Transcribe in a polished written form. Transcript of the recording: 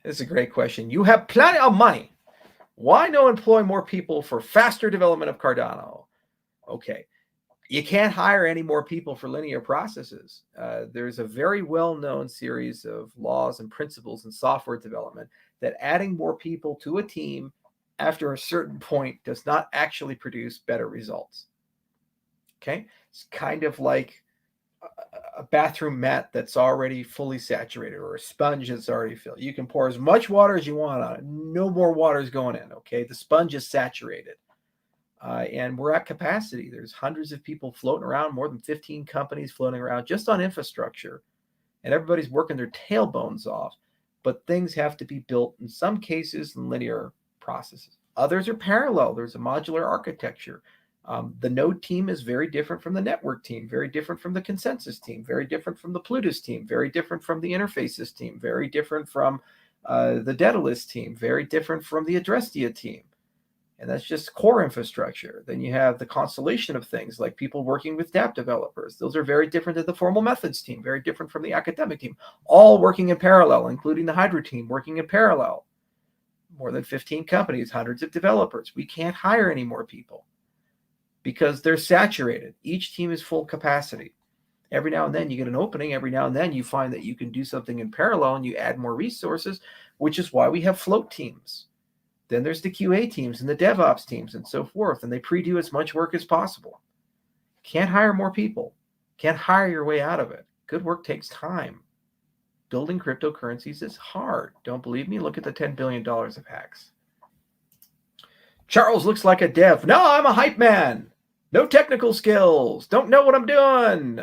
This is a great question. You have plenty of money. Why no employ more people for faster development of Cardano? Okay. You can't hire any more people for linear processes. There's a very well-known series of laws and principles in software development that adding more people to a team after a certain point does not actually produce better results. Okay? It's kind of like a bathroom mat that's already fully saturated, or a sponge that's already filled. You can pour as much water as you want on it. No more water is going in, okay? The sponge is saturated. And we're at capacity. There's hundreds of people floating around, more than 15 companies floating around just on infrastructure. And everybody's working their tailbones off. But things have to be built, in some cases, in linear processes. Others are parallel. There's a modular architecture. The node team is very different from the network team, very different from the consensus team, very different from the Plutus team, very different from the interfaces team, very different from the Daedalus team, very different from the Adrestia team. And that's just core infrastructure. Then you have the constellation of things like people working with dApp developers. Those are very different than the formal methods team, very different from the academic team, all working in parallel, including the Hydra team working in parallel. More than 15 companies, hundreds of developers. We can't hire any more people because they're saturated. Each team is full capacity. Every now and then you get an opening. Every now and then you find that you can do something in parallel and you add more resources, which is why we have float teams. Then there's the QA teams and the DevOps teams and so forth, and they pre-do as much work as possible. Can't hire more people. Can't hire your way out of it. Good work takes time. Building cryptocurrencies is hard. Don't believe me? Look at the $10 billion of hacks. Charles looks like a dev. No, I'm a hype man. No technical skills. Don't know what I'm doing.